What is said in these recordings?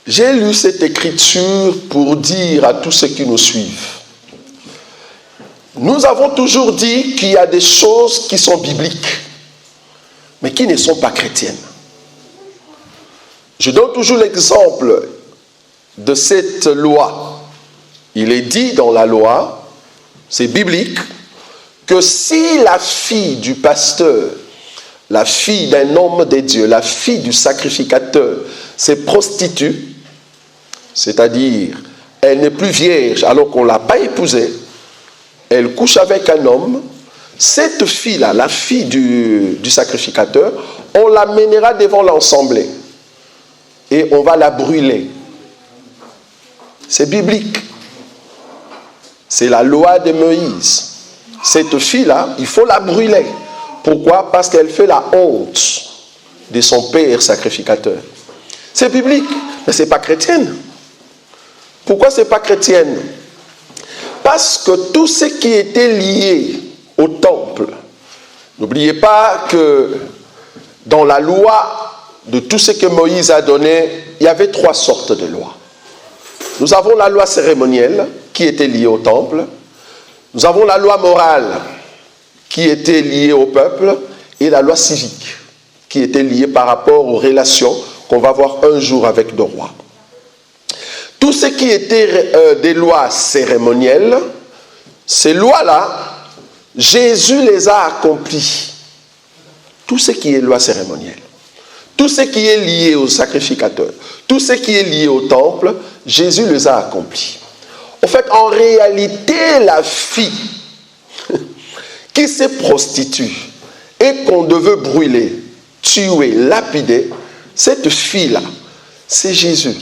J'ai lu cette écriture pour dire à tous ceux qui nous suivent. Nous avons toujours dit qu'il y a des choses qui sont bibliques, mais qui ne sont pas chrétiennes. Je donne toujours l'exemple de cette loi. Il est dit dans la loi, c'est biblique, que si la fille du pasteur, la fille d'un homme de Dieu, la fille du sacrificateur, se prostitue, c'est-à-dire elle n'est plus vierge alors qu'on ne l'a pas épousée, elle couche avec un homme, cette fille-là, la fille du sacrificateur, on l'amènera devant l'assemblée et on va la brûler. C'est biblique. C'est la loi de Moïse. Cette fille-là, il faut la brûler. Pourquoi? Parce qu'elle fait la honte de son père sacrificateur. C'est biblique, mais ce n'est pas chrétienne. Pourquoi ce n'est pas chrétienne? Parce que tout ce qui était lié au temple, n'oubliez pas que dans la loi de tout ce que Moïse a donné, il y avait 3 sortes de lois. Nous avons la loi cérémonielle qui était liée au temple. Nous avons la loi morale qui était liée au peuple et la loi civique qui était liée par rapport aux relations qu'on va voir un jour avec le roi. Tout ce qui était des lois cérémonielles, ces lois-là, Jésus les a accomplies. Tout ce qui est loi cérémonielle, tout ce qui est lié au sacrificateur, tout ce qui est lié au temple, Jésus les a accomplis. En fait, en réalité, la fille qui se prostitue et qu'on devait brûler, tuer, lapider, cette fille-là, c'est Jésus.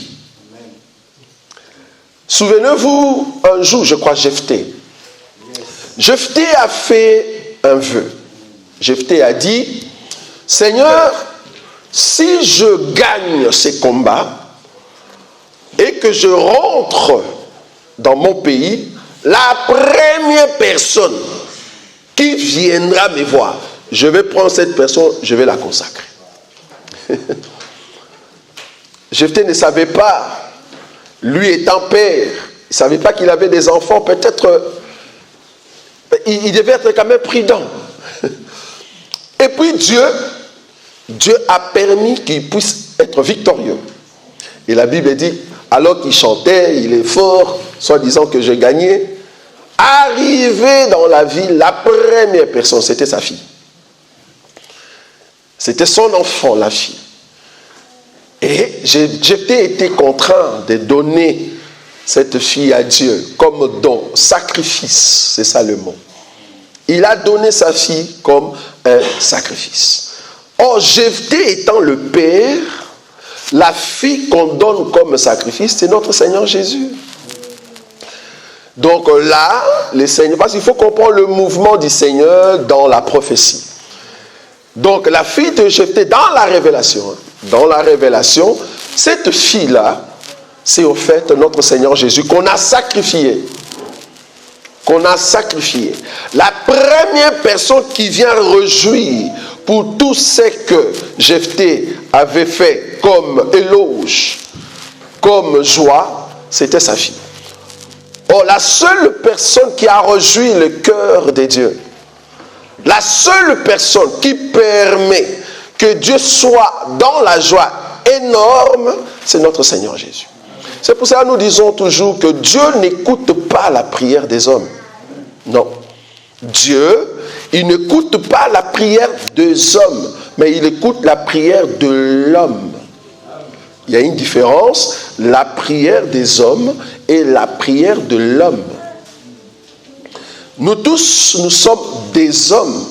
Souvenez-vous, un jour, je crois, Jephthé a fait un vœu. Jephthé a dit, Seigneur, si je gagne ces combats et que je rentre dans mon pays, la première personne qui viendra me voir, je vais prendre cette personne, je vais la consacrer. Jephthé ne savait pas, lui étant père, il ne savait pas qu'il avait des enfants, peut-être il devait être quand même prudent. Et puis Dieu a permis qu'il puisse être victorieux. Et la Bible dit, alors qu'il chantait, il est fort, soi-disant que j'ai gagné, arrivé dans la ville, la première personne, c'était sa fille. C'était son enfant, la fille. Et j'étais été contraint de donner cette fille à Dieu comme don, sacrifice, c'est ça le mot. Il a donné sa fille comme un sacrifice. Or, Jephthé étant le père, la fille qu'on donne comme sacrifice, c'est notre Seigneur Jésus. Donc là, le Seigneur, parce qu'il faut comprendre le mouvement du Seigneur dans la prophétie. Donc la fille de Jephthé, dans la révélation, cette fille-là, c'est au fait notre Seigneur Jésus qu'on a sacrifié. La première personne qui vient réjouir pour tout ce que Jephthé avait fait comme éloge, comme joie, c'était sa fille. Or, la seule personne qui a réjoui le cœur de Dieu, la seule personne qui permet que Dieu soit dans la joie énorme, c'est notre Seigneur Jésus. C'est pour ça que nous disons toujours que Dieu n'écoute pas la prière des hommes. Non. Dieu, il n'écoute pas la prière des hommes, mais il écoute la prière de l'homme. Il y a une différence, la prière des hommes et la prière de l'homme. Nous tous, nous sommes des hommes.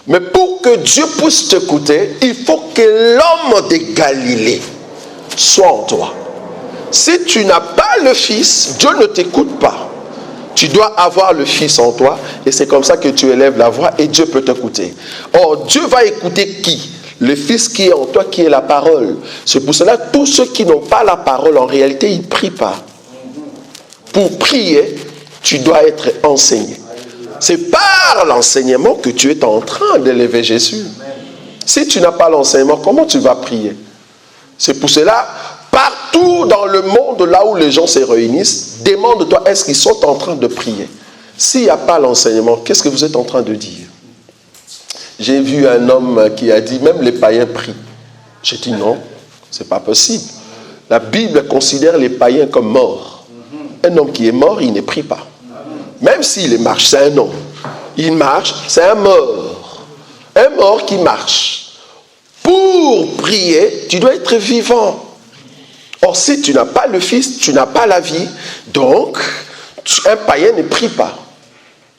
Mais pour que Dieu puisse t'écouter, il faut que l'homme de Galilée soit en toi. Si tu n'as pas le Fils, Dieu ne t'écoute pas. Tu dois avoir le Fils en toi et c'est comme ça que tu élèves la voix et Dieu peut t'écouter. Or, Dieu va écouter qui? le Fils qui est en toi, qui est la parole. C'est pour cela que tous ceux qui n'ont pas la parole, en réalité, ils ne prient pas. Pour prier, tu dois être enseigné. C'est par l'enseignement que tu es en train d'élever Jésus. Si tu n'as pas l'enseignement, comment tu vas prier? C'est pour cela, partout dans le monde, là où les gens se réunissent, demande-toi, est-ce qu'ils sont en train de prier? S'il n'y a pas l'enseignement, qu'est-ce que vous êtes en train de dire? J'ai vu un homme qui a dit, même les païens prient. J'ai dit non, ce n'est pas possible. La Bible considère les païens comme morts. Un homme qui est mort, il ne prie pas. Même s'il marche, c'est un homme. Il marche, c'est un mort. Un mort qui marche. Pour prier, tu dois être vivant. Or, si tu n'as pas le Fils, tu n'as pas la vie. Donc, un païen ne prie pas.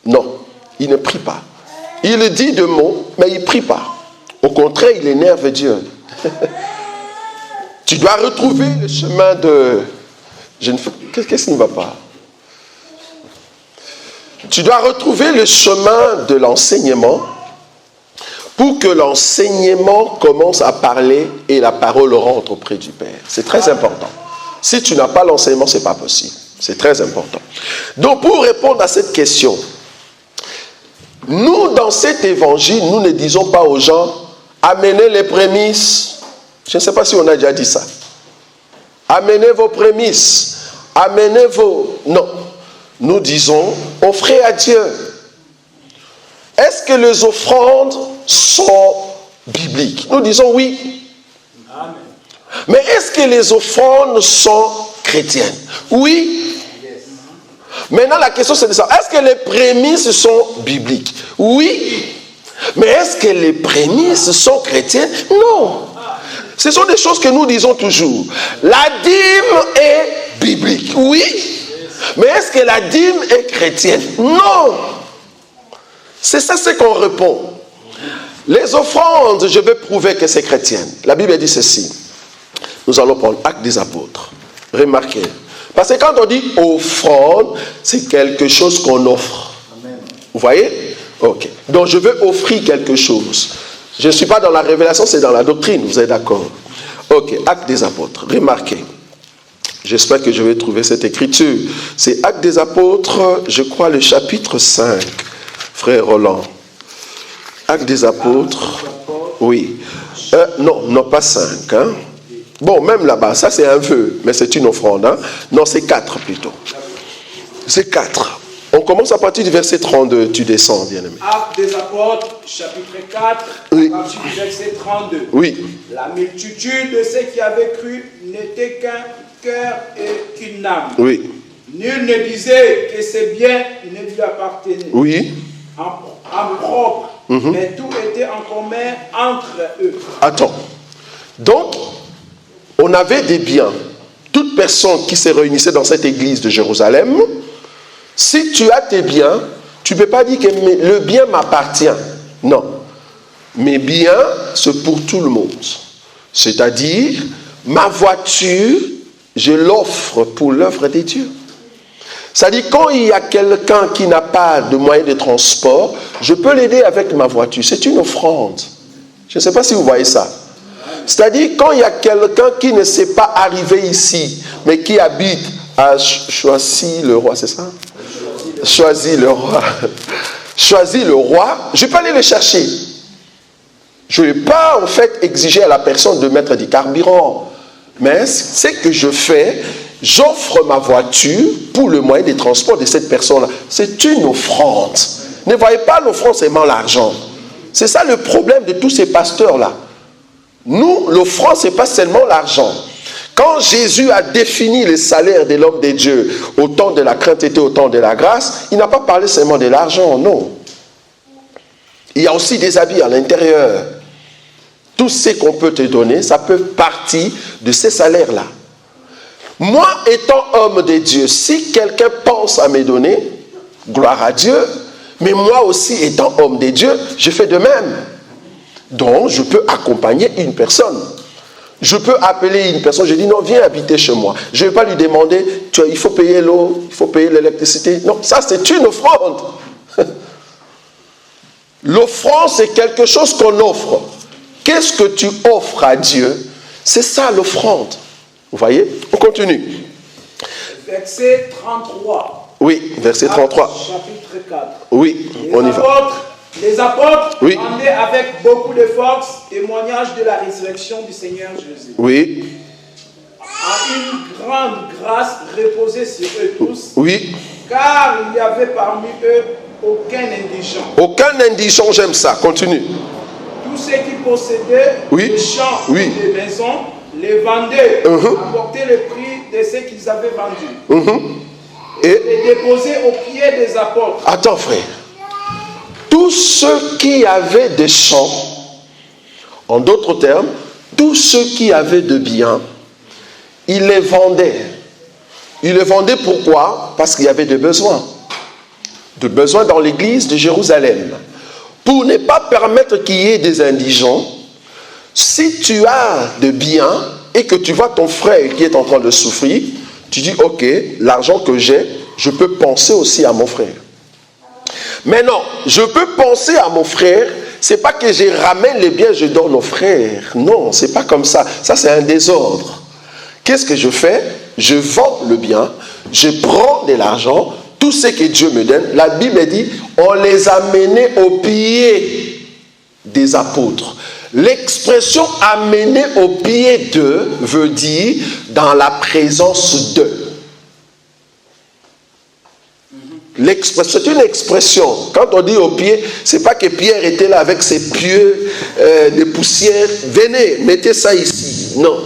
Non, il ne prie pas. Il dit de mots, mais il ne prie pas. Au contraire, il énerve Dieu. Tu dois retrouver le chemin de... Qu'est-ce qui ne va pas? Tu dois retrouver le chemin de l'enseignement pour que l'enseignement commence à parler et la parole rentre auprès du Père. C'est très important. Si tu n'as pas l'enseignement, ce n'est pas possible. C'est très important. Donc, pour répondre à cette question, nous, dans cet évangile, nous ne disons pas aux gens, amenez les prémices. Je ne sais pas si on a déjà dit ça. Amenez vos prémices. Amenez vos... Non. Nous disons, offrez à Dieu. Est-ce que les offrandes sont bibliques? Nous disons oui. Amen. Mais est-ce que les offrandes sont chrétiennes? Oui. Yes. Maintenant, la question c'est de ça. Est-ce que les prémices sont bibliques? Oui. Mais est-ce que les prémices sont chrétiennes? Non. Ce sont des choses que nous disons toujours. La dîme est biblique. Oui. Mais est-ce que la dîme est chrétienne? Non. C'est ça ce qu'on répond. Les offrandes, je vais prouver que c'est chrétienne. La Bible dit ceci. Nous allons prendre Actes des Apôtres. Remarquez. Parce que quand on dit offrande, c'est quelque chose qu'on offre. Amen. Vous voyez? Ok. Donc je veux offrir quelque chose. Je ne suis pas dans la révélation, c'est dans la doctrine. Vous êtes d'accord? Ok. Actes des Apôtres. Remarquez. J'espère que je vais trouver cette écriture. C'est Actes des Apôtres, je crois le chapitre 5, frère Roland. Actes des Apôtres, oui. Non, pas 5. Hein. Bon, même là-bas, ça c'est un vœu, mais c'est une offrande. Hein. Non, c'est 4 plutôt. C'est 4. On commence à partir du verset 32, tu descends, bien-aimé. Actes des Apôtres, chapitre 4, oui. À partir du verset 32. Oui. La multitude de ceux qui avaient cru n'était qu'un cœur et qu'une âme. Oui. Nul ne disait que ses biens ne lui appartenaient. Oui. En propre, mais tout était en commun entre eux. Attends. Donc, on avait des biens. Toute personne qui se réunissait dans cette église de Jérusalem, si tu as tes biens, tu ne peux pas dire que le bien m'appartient. Non. Mes biens, c'est pour tout le monde. C'est-à-dire, ma voiture, je l'offre pour l'œuvre des dieux. C'est-à-dire, quand il y a quelqu'un qui n'a pas de moyen de transport, je peux l'aider avec ma voiture. C'est une offrande. Je ne sais pas si vous voyez ça. C'est-à-dire, quand il y a quelqu'un qui ne sait pas arriver ici, mais qui habite à Choisy-le-Roi, c'est ça? Choisy-le-Roi. Choisy-le-Roi, je peux aller le chercher. Je ne vais pas, en fait, exiger à la personne de mettre du carburant. Mais ce que je fais, j'offre ma voiture pour le moyen de transport de cette personne-là. C'est une offrande. Ne voyez pas l'offrande seulement l'argent. C'est ça le problème de tous ces pasteurs-là. Nous, l'offrande, ce n'est pas seulement l'argent. Quand Jésus a défini le salaire de l'homme de Dieu au temps de la crainte et au temps de la grâce, il n'a pas parlé seulement de l'argent, non. Il y a aussi des habits à l'intérieur. Tout ce qu'on peut te donner, ça peut partir de ces salaires-là. Moi, étant homme de Dieu, si quelqu'un pense à me donner, gloire à Dieu, mais moi aussi, étant homme de Dieu, je fais de même. Donc, je peux accompagner une personne. Je peux appeler une personne, je dis non, viens habiter chez moi. Je ne vais pas lui demander, il faut payer l'eau, il faut payer l'électricité. Non, ça c'est une offrande. L'offrande, c'est quelque chose qu'on offre. qu'est-ce que tu offres à Dieu? C'est ça l'offrande. Vous voyez? On continue. Verset 33. Oui, verset 33. Chapitre 4. Oui, on y va. Les apôtres Oui. rendaient avec beaucoup de force témoignage de la résurrection du Seigneur Jésus. Oui. À une grande grâce reposée sur eux tous. Oui. Car il n'y avait parmi eux aucun indigent. Aucun indigent, j'aime ça. Continue. Tous ceux qui possédaient des champs oui. des maisons les vendaient, apportaient le prix de ce qu'ils avaient vendu. Et les déposaient aux pieds des apôtres. Attends, frère. Tous ceux qui avaient des champs, en d'autres termes, tous ceux qui avaient de biens, ils les vendaient. Ils les vendaient pourquoi? Parce qu'il y avait des besoins. Des besoins dans l'église de Jérusalem. Pour ne pas permettre qu'il y ait des indigents, si tu as de biens et que tu vois ton frère qui est en train de souffrir, tu dis, ok, l'argent que j'ai, je peux penser aussi à mon frère. Mais non, je peux penser à mon frère, c'est pas que je ramène les biens, je donne aux frères. Non, c'est pas comme ça. Ça, c'est un désordre. Qu'est-ce que je fais? Je vends le bien, je prends de l'argent, tout ce que Dieu me donne. La Bible dit, on les a menés aux pieds des apôtres. L'expression amener aux pieds d'eux veut dire dans la présence d'eux. C'est une expression. Quand on dit au pied, c'est pas que Pierre était là avec ses pieux de poussière. Venez, mettez ça ici. Non.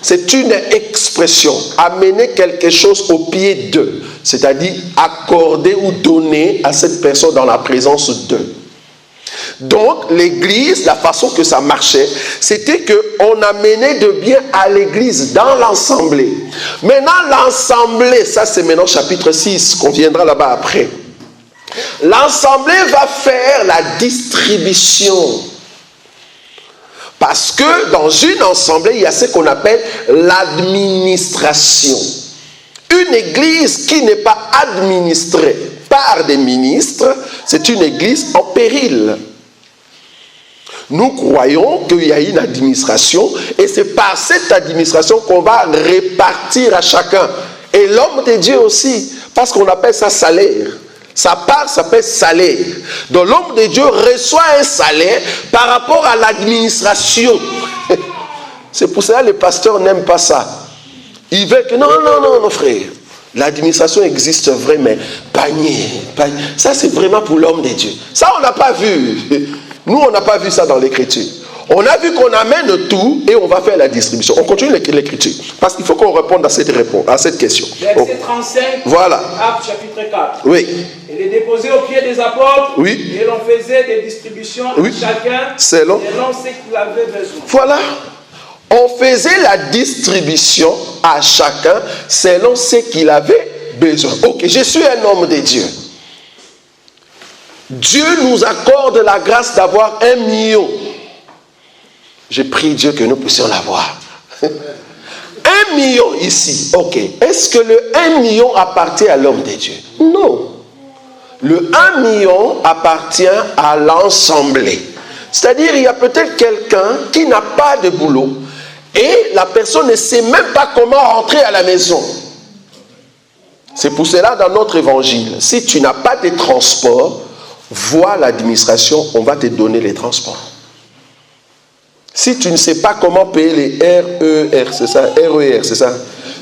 C'est une expression. Amener quelque chose au pied d'eux. C'est-à-dire accorder ou donner à cette personne dans la présence d'eux. Donc, l'église, la façon que ça marchait, c'était qu'on amenait de biens à l'église, dans l'assemblée. Maintenant, l'assemblée, ça c'est maintenant chapitre 6, qu'on viendra là-bas après. L'assemblée va faire la distribution. Parce que dans une assemblée, il y a ce qu'on appelle l'administration. Une église qui n'est pas administrée par des ministres, c'est une église en péril. Nous croyons qu'il y a une administration et c'est par cette administration qu'on va répartir à chacun. Et l'homme de Dieu aussi, parce qu'on appelle ça salaire. Sa part s'appelle salaire. Donc l'homme de Dieu reçoit un salaire par rapport à l'administration. C'est pour ça que les pasteurs n'aiment pas ça. Ils veulent que non, frère. L'administration existe vraiment. Panier. Ça, c'est vraiment pour l'homme de Dieu. Ça, on n'a pas vu. Nous, on n'a pas vu ça dans l'Écriture. On a vu qu'on amène tout et on va faire la distribution. On continue l'Écriture. Parce qu'il faut qu'on réponde à cette question. Verset 35. Voilà. Acte chapitre 4. Oui. Et les déposer aux pieds des apôtres. Oui. Et l'on faisait des distributions à chacun selon ce qu'il avait besoin. Voilà. On faisait la distribution à chacun selon ce qu'il avait besoin. Ok, je suis un homme de Dieu. Dieu nous accorde la grâce d'avoir 1 million. Je prie Dieu que nous puissions l'avoir. 1 million ici, ok. Est-ce que le 1 million appartient à l'homme de Dieu? Non. Le 1 million appartient à l'assemblée. C'est-à-dire, il y a peut-être quelqu'un qui n'a pas de boulot et la personne ne sait même pas comment rentrer à la maison. C'est pour cela, dans notre évangile, si tu n'as pas de transport, vois l'administration, on va te donner les transports. Si tu ne sais pas comment payer les RER, c'est ça, RER, c'est ça.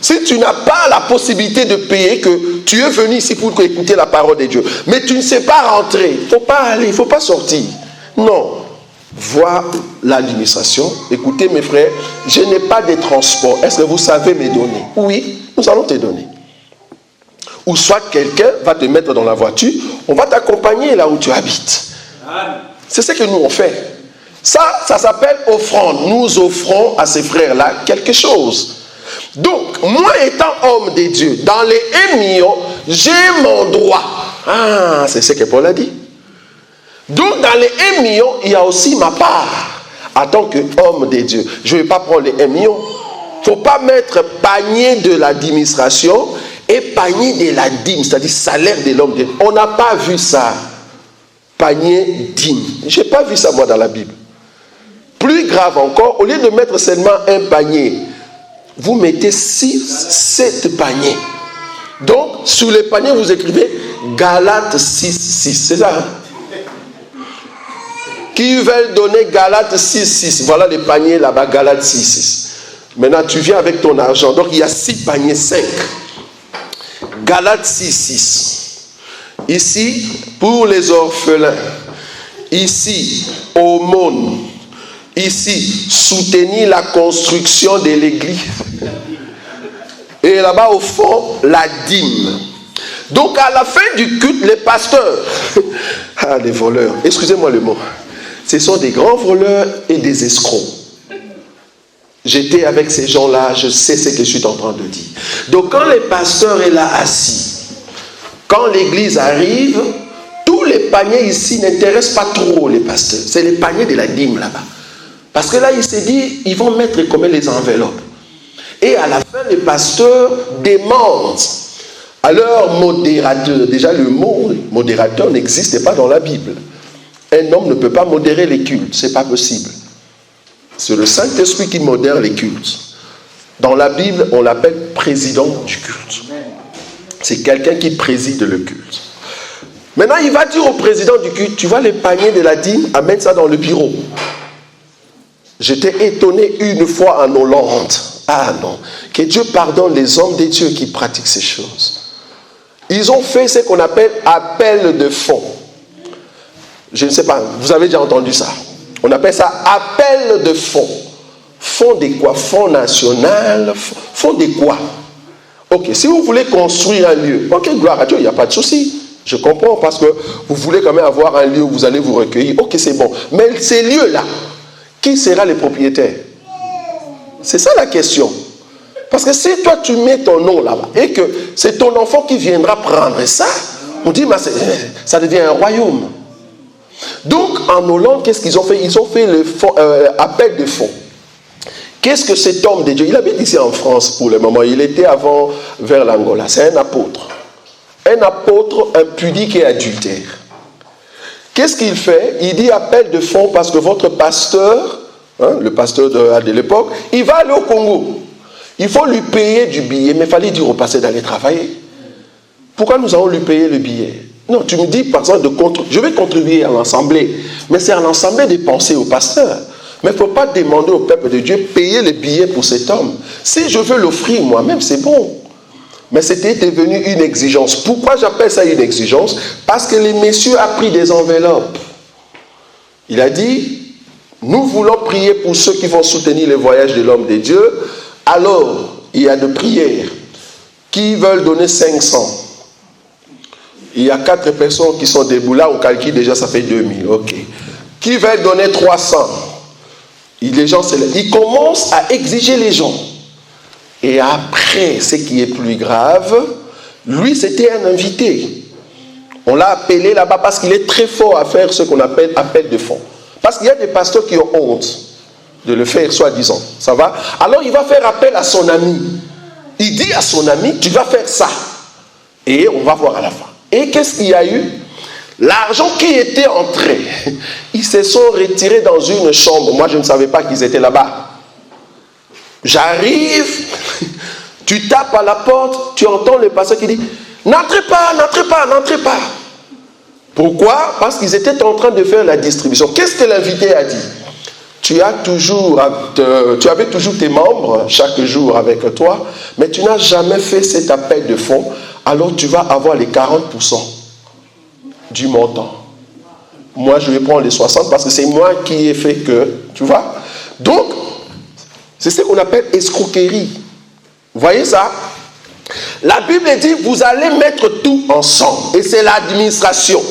Si tu n'as pas la possibilité de payer, que tu es venu ici pour écouter la parole de Dieu, mais tu ne sais pas rentrer, il ne faut pas aller, il ne faut pas sortir. Non. Vois l'administration. Écoutez mes frères, je n'ai pas de transport. Est-ce que vous savez me donner? Oui, nous allons te donner. Ou soit quelqu'un va te mettre dans la voiture, on va t'accompagner là où tu habites. C'est ce que nous on fait. Ça s'appelle offrande. Nous offrons à ces frères-là quelque chose. Donc, moi étant homme de Dieu, dans les 1 million, j'ai mon droit. Ah, c'est ce que Paul a dit. Donc, dans les 1 million, il y a aussi ma part. En tant qu'homme de Dieu, je ne vais pas prendre les 1 million. Il ne faut pas mettre panier de l'administration et panier de la dîme, c'est-à-dire salaire de l'homme de Dieu. On n'a pas vu ça. Panier dîme. Je n'ai pas vu ça moi dans la Bible. Plus grave encore, au lieu de mettre seulement un panier, vous mettez 6, 7 paniers. Donc, sur les paniers, vous écrivez Galates 6, 6. C'est ça, hein? Qui veulent donner Galates 6, 6. Voilà les paniers là-bas, Galates 6, 6. Maintenant, tu viens avec ton argent. Donc, il y a 6 paniers, 5. Galates 6, 6. Ici, pour les orphelins. Ici, aumône. Ici, soutenir la construction de l'église. Et là-bas, au fond, la dîme. Donc, à la fin du culte, les pasteurs, les voleurs, excusez-moi le mot, ce sont des grands voleurs et des escrocs. J'étais avec ces gens-là, je sais ce que je suis en train de dire. Donc, quand le pasteur est là assis, quand l'église arrive, tous les paniers ici n'intéressent pas trop les pasteurs. C'est les paniers de la dîme là-bas. Parce que là, il s'est dit, ils vont mettre comme les enveloppes. Et à la fin, les pasteurs demandent à leur modérateur. Déjà, le mot modérateur n'existe pas dans la Bible. Un homme ne peut pas modérer les cultes, ce n'est pas possible. C'est le Saint-Esprit qui modère les cultes. Dans la Bible, on l'appelle président du culte. C'est quelqu'un qui préside le culte. Maintenant, il va dire au président du culte, tu vois les paniers de la dîme, amène ça dans le bureau. J'étais étonné une fois en Hollande. Ah non, que Dieu pardonne les hommes de Dieu qui pratiquent ces choses. Ils ont fait ce qu'on appelle appel de fonds. Je ne sais pas, vous avez déjà entendu ça. On appelle ça appel de fonds. Fonds de quoi? Fonds national. Fonds de quoi? Ok, si vous voulez construire un lieu, ok, gloire à Dieu, il n'y a pas de souci. Je comprends parce que vous voulez quand même avoir un lieu où vous allez vous recueillir. Ok, c'est bon. Mais ces lieux-là, qui sera le propriétaire? C'est ça la question. Parce que si toi tu mets ton nom là-bas et que c'est ton enfant qui viendra prendre ça, on dit, mais ça devient un royaume. Donc en Hollande, qu'est-ce qu'ils ont fait? Ils ont fait le appel de fonds. Qu'est-ce que cet homme de Dieu? Il habite ici en France pour le moment. Il était avant vers l'Angola. C'est un apôtre. Un apôtre impudique et adultère. Qu'est-ce qu'il fait? Il dit appel de fonds parce que votre pasteur, le pasteur de l'époque, il va aller au Congo. Il faut lui payer du billet, mais il fallait dire au pasteur d'aller travailler. Pourquoi nous allons lui payer le billet? Non, tu me dis par exemple je vais contribuer à l'assemblée, mais c'est à l'assemblée de penser au pasteur. Mais il ne faut pas demander au peuple de Dieu payer le billet pour cet homme. Si je veux l'offrir moi-même, c'est bon. Mais c'était devenu une exigence. Pourquoi j'appelle ça une exigence? Parce que les messieurs ont pris des enveloppes. Il a dit, nous voulons prier pour ceux qui vont soutenir le voyage de l'homme de Dieu. Alors, il y a de prières qui veulent donner 500. Il y a 4 personnes qui sont debout. Là, on calcule déjà, ça fait 2000. Ok. Qui veulent donner 300? Les gens, ils commencent à exiger les gens. Et après, ce qui est plus grave, lui, c'était un invité. On l'a appelé là-bas parce qu'il est très fort à faire ce qu'on appelle appel de fonds. Parce qu'il y a des pasteurs qui ont honte de le faire, soi-disant. Ça va? Alors, il va faire appel à son ami. Il dit à son ami, tu vas faire ça. Et on va voir à la fin. Et qu'est-ce qu'il y a eu? L'argent qui était entré, ils se sont retirés dans une chambre. Moi, je ne savais pas qu'ils étaient là-bas. J'arrive, tu tapes à la porte, tu entends le pasteur qui dit « N'entrez pas, n'entrez pas, n'entrez pas ». Pourquoi? Parce qu'ils étaient en train de faire la distribution. Qu'est-ce que l'invité a dit? Tu avais toujours tes membres chaque jour avec toi, mais tu n'as jamais fait cet appel de fonds, alors tu vas avoir les 40% du montant. Moi, je vais prendre les 60 parce que c'est moi qui ai fait que, tu vois. Donc, c'est ce qu'on appelle escroquerie. Vous voyez ça? La Bible dit, vous allez mettre tout ensemble. Et c'est l'administration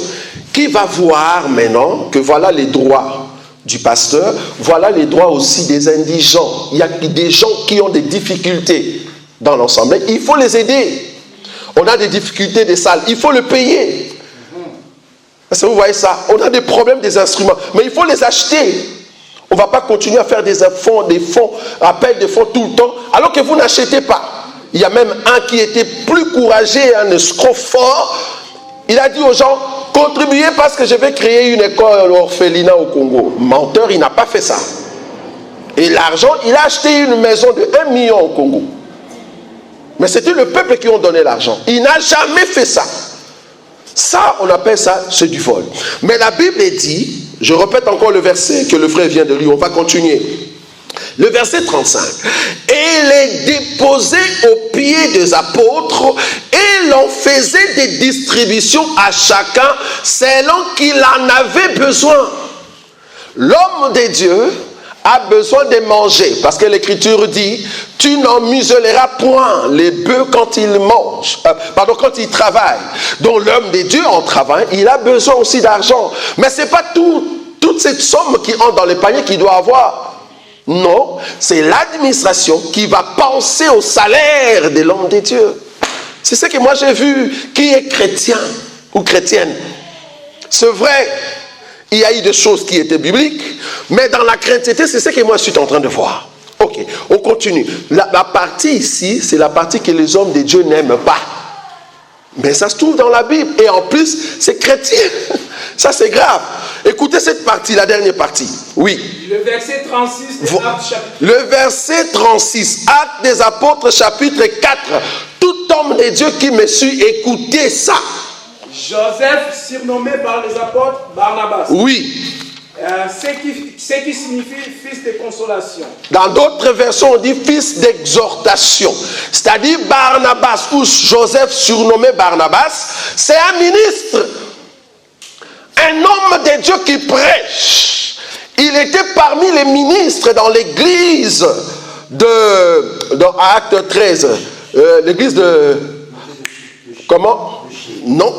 qui va voir maintenant que voilà les droits du pasteur, voilà les droits aussi des indigents. Il y a des gens qui ont des difficultés dans l'ensemble. Il faut les aider. On a des difficultés des salles. Il faut le payer. Est-ce que vous voyez ça? On a des problèmes des instruments. Mais il faut les acheter. On ne va pas continuer à faire des fonds, appels de fonds tout le temps, alors que vous n'achetez pas. Il y a même un qui était plus courageux, un escroc fort. Il a dit aux gens, contribuez parce que je vais créer une école orphelinat au Congo. Menteur, il n'a pas fait ça. Et l'argent, il a acheté une maison de 1 million au Congo. Mais c'était le peuple qui ont donné l'argent. Il n'a jamais fait ça. Ça, on appelle ça, c'est du vol. Mais la Bible dit, je répète encore le verset que le frère vient de lire, on va continuer. Le verset 35. Et les déposait aux pieds des apôtres et l'on faisait des distributions à chacun selon qu'il en avait besoin. L'homme de Dieu a besoin de manger parce que l'écriture dit tu n'en muselleras point les bœufs quand ils mangent, quand ils travaillent. Donc l'homme de Dieu en travail, il a besoin aussi d'argent. Mais ce n'est pas toute cette somme qui entre dans le panier qu'il doit avoir. Non, c'est l'administration qui va penser au salaire de l'homme de Dieu. C'est ce que moi j'ai vu qui est chrétien ou chrétienne. C'est vrai, il y a eu des choses qui étaient bibliques, mais dans la chrétienté, c'est ce que moi je suis en train de voir. Ok, on continue. La partie ici, c'est la partie que les hommes de Dieu n'aiment pas. Mais ça se trouve dans la Bible. Et en plus, c'est chrétien. Ça, c'est grave. Écoutez cette partie, la dernière partie. Oui. Le verset 36 de Actes chapitre. Le verset 36, Actes des Apôtres, chapitre 4. Tout homme de Dieu qui me suit, écoutez ça. Joseph, surnommé par les apôtres Barnabas. Oui. Ce qui signifie fils de consolation. Dans d'autres versions, on dit fils d'exhortation. C'est-à-dire Barnabas ou Joseph surnommé Barnabas, c'est un ministre. Un homme de Dieu qui prêche. Il était parmi les ministres dans l'église dans Acte 13. L'église de... Comment? Non.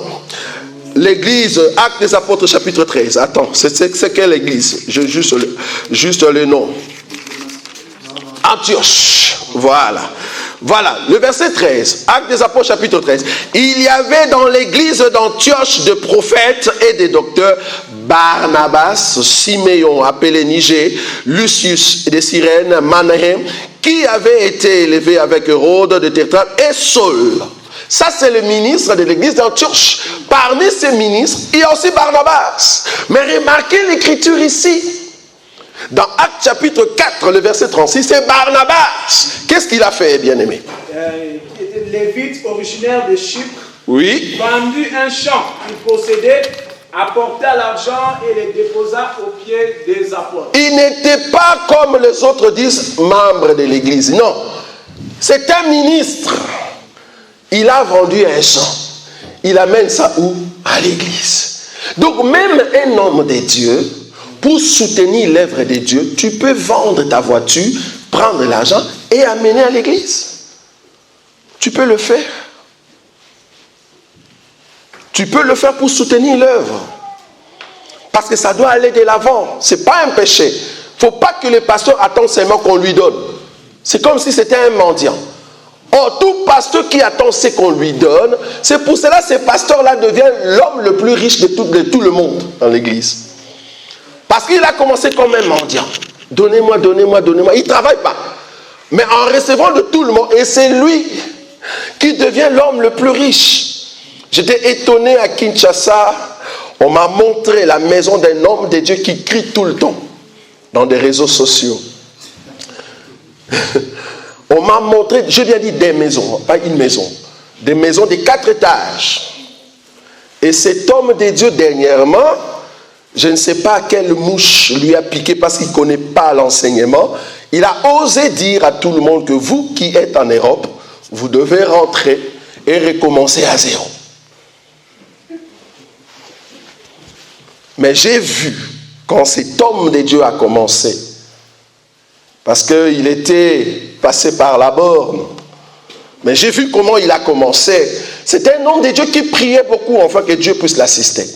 L'église, Actes des Apôtres, chapitre 13. Attends, c'est quelle église? Juste le nom. Antioche. Voilà, le verset 13, Actes des Apôtres, chapitre 13. Il y avait dans l'église d'Antioche des prophètes et des docteurs, Barnabas, Siméon, appelé Niger, Lucius de Cyrène, Manahem, qui avait été élevé avec Hérode de Tertre et Saul. Ça, c'est le ministre de l'église d'Antioche. Parmi ces ministres, il y a aussi Barnabas. Mais remarquez l'écriture ici. Dans Actes chapitre 4, le verset 36, c'est Barnabas. Qu'est-ce qu'il a fait, bien-aimé? Qui était lévite originaire de Chypre. Oui. Vendu un champ qu'il possédait, apporta l'argent et le déposa aux pieds des apôtres. Il n'était pas comme les autres disent, membre de l'église. Non. C'est un ministre. Il a vendu un champ. Il amène ça où? À l'église. Donc même un homme de Dieu, pour soutenir l'œuvre de Dieu, tu peux vendre ta voiture, prendre l'argent et amener à l'église. Tu peux le faire. Tu peux le faire pour soutenir l'œuvre. Parce que ça doit aller de l'avant. Ce n'est pas un péché. Il ne faut pas que le pasteur attende seulement qu'on lui donne. C'est comme si c'était un mendiant. Or, tout pasteur qui attend ce qu'on lui donne, c'est pour cela que ce pasteur-là devient l'homme le plus riche de tout le monde dans l'église. Parce qu'il a commencé comme un mendiant. Donnez-moi, donnez-moi, donnez-moi. Il ne travaille pas. Mais en recevant de tout le monde, et c'est lui qui devient l'homme le plus riche. J'étais étonné à Kinshasa. On m'a montré la maison d'un homme de Dieu qui crie tout le temps dans des réseaux sociaux. On m'a montré, je viens dire des maisons, pas une maison, des maisons de 4 étages. Et cet homme de Dieu, dernièrement, je ne sais pas quelle mouche lui a piqué parce qu'il ne connaît pas l'enseignement. Il a osé dire à tout le monde que vous qui êtes en Europe, vous devez rentrer et recommencer à zéro. Mais j'ai vu, quand cet homme de Dieu a commencé, parce qu'il était passé par la borne, mais j'ai vu comment il a commencé. C'était un homme de Dieu qui priait beaucoup, afin que Dieu puisse l'assister.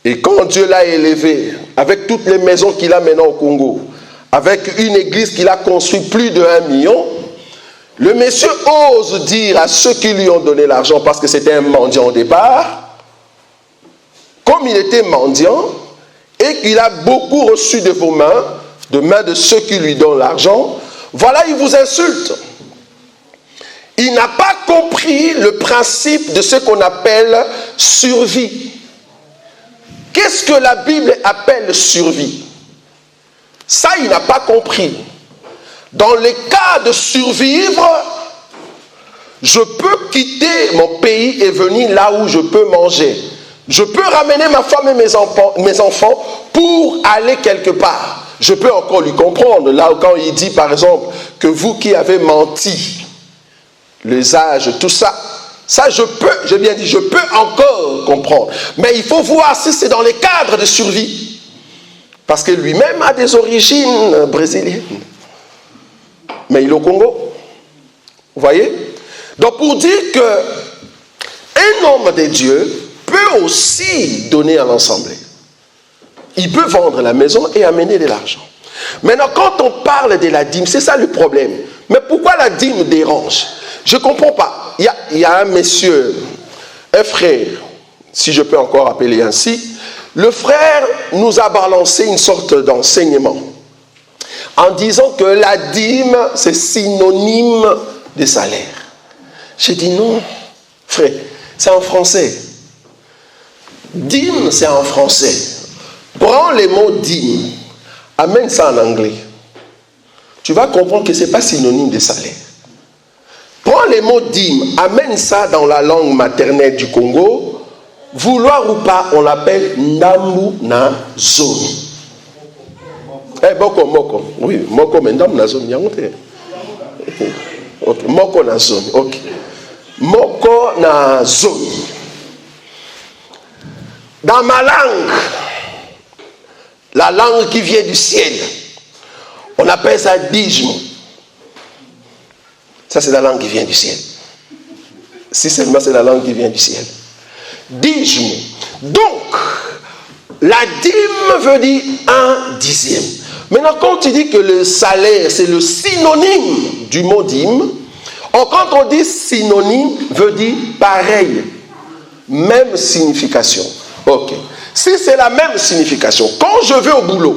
Et quand Dieu l'a élevé, avec toutes les maisons qu'il a maintenant au Congo, avec une église qu'il a construite plus de 1 million, le monsieur ose dire à ceux qui lui ont donné l'argent, parce que c'était un mendiant au départ, comme il était mendiant, et qu'il a beaucoup reçu de vos mains, de main de ceux qui lui donnent l'argent, voilà, il vous insulte. Il n'a pas compris le principe de ce qu'on appelle survie. Qu'est-ce que la Bible appelle survie? Ça, il n'a pas compris. Dans les cas de survivre, je peux quitter mon pays et venir là où je peux manger. Je peux ramener ma femme et mes enfants pour aller quelque part. Je peux encore lui comprendre. Là, quand il dit, par exemple, que vous qui avez menti, les âges, tout ça, ça je peux, j'ai bien dit, je peux encore comprendre. Mais il faut voir si c'est dans les cadres de survie. Parce que lui-même a des origines brésiliennes. Mais il est au Congo. Vous voyez? Donc pour dire qu'un homme de Dieu peut aussi donner à l'assemblée. Il peut vendre la maison et amener de l'argent. Maintenant, quand on parle de la dîme, c'est ça le problème. Mais pourquoi la dîme dérange? Je ne comprends pas. Il y a un monsieur, un frère, si je peux encore appeler ainsi. Le frère nous a balancé une sorte d'enseignement en disant que la dîme, c'est synonyme de salaire. J'ai dit non, frère, c'est en français. Dîme, c'est en français. Prends les mots dîme, amène ça en anglais. Tu vas comprendre que ce n'est pas synonyme de salaire. Prends les mots dîme, amène ça dans la langue maternelle du Congo. Vouloir ou pas, on l'appelle Ndambu na zone. Moko. Oui, moko, mais Ndambu na zone. Ok, moko na zone. Ok. Moko na zone. Dans ma langue, la langue qui vient du ciel, on appelle ça dijmo. Ça, c'est la langue qui vient du ciel. Si seulement c'est la langue qui vient du ciel. Dijmo. Donc, la dîme veut dire 1/10. Maintenant, quand tu dis que le salaire, c'est le synonyme du mot dîme, quand on dit synonyme, veut dire pareil. Même signification. Ok. Si c'est la même signification, quand je vais au boulot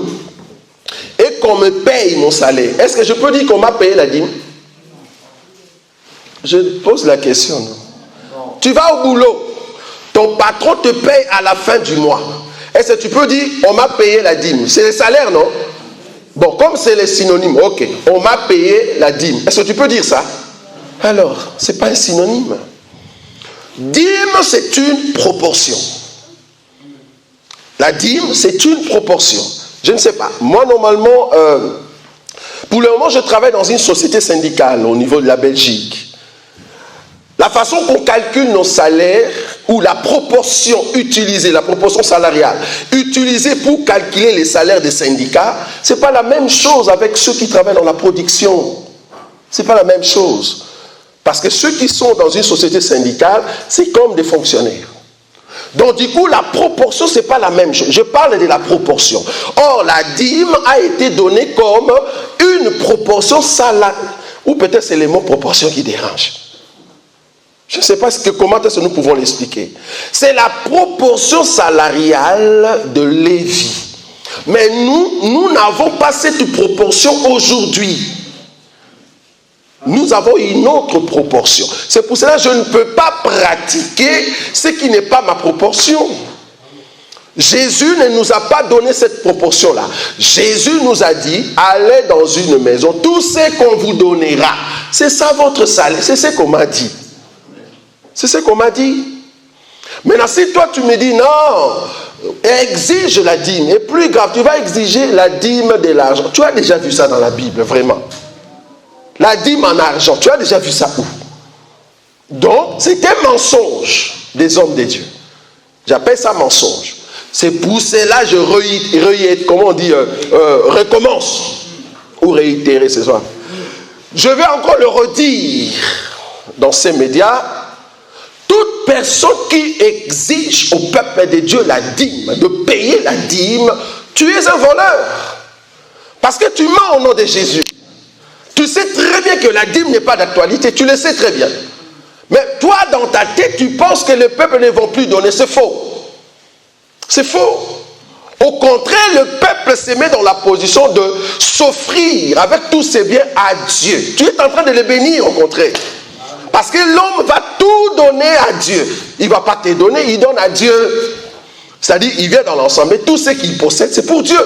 et qu'on me paye mon salaire, est-ce que je peux dire qu'on m'a payé la dîme? Je pose la question. Non. Tu vas au boulot, ton patron te paye à la fin du mois. Est-ce que tu peux dire on m'a payé la dîme? C'est le salaire, non? Bon, comme c'est les synonymes, ok, on m'a payé la dîme. Est-ce que tu peux dire ça? Alors, ce n'est pas un synonyme. Dîme, c'est une proportion. La dîme, c'est une proportion. Je ne sais pas. Moi, normalement, pour le moment, je travaille dans une société syndicale au niveau de la Belgique. La façon qu'on calcule nos salaires, ou la proportion utilisée, la proportion salariale, utilisée pour calculer les salaires des syndicats, ce n'est pas la même chose avec ceux qui travaillent dans la production. Ce n'est pas la même chose. Parce que ceux qui sont dans une société syndicale, c'est comme des fonctionnaires. Donc du coup, la proportion, ce n'est pas la même chose. Je parle de la proportion. Or, la dîme a été donnée comme une proportion salariale. Ou peut-être c'est les mots proportion qui dérangent. Je ne sais pas comment est-ce que nous pouvons l'expliquer. C'est la proportion salariale de Lévi. Mais nous n'avons pas cette proportion aujourd'hui. Nous avons une autre proportion. C'est pour cela que je ne peux pas pratiquer ce qui n'est pas ma proportion. Jésus ne nous a pas donné cette proportion-là. Jésus nous a dit, allez dans une maison, tout ce qu'on vous donnera, c'est ça votre salaire. C'est ce qu'on m'a dit. C'est ce qu'on m'a dit. Maintenant, si toi tu me dis non, exige la dîme, et plus grave, tu vas exiger la dîme de l'argent. Tu as déjà vu ça dans la Bible, vraiment. La dîme en argent, tu as déjà vu ça où? Donc, c'est un mensonge des hommes de Dieu. J'appelle ça mensonge. C'est pour cela que je comment on dit, recommence, ou réitérer ce soir. Je vais encore le redire dans ces médias. Toute personne qui exige au peuple de Dieu la dîme, de payer la dîme, tu es un voleur. Parce que tu mens au nom de Jésus. Tu sais très bien que la dîme n'est pas d'actualité, tu le sais très bien. Mais toi, dans ta tête, tu penses que le peuple ne va plus donner. C'est faux. C'est faux. Au contraire, le peuple se met dans la position de s'offrir avec tous ses biens à Dieu. Tu es en train de le bénir, au contraire. Parce que l'homme va tout donner à Dieu. Il ne va pas te donner, il donne à Dieu. C'est-à-dire, il vient dans l'ensemble. Et tout ce qu'il possède, c'est pour Dieu.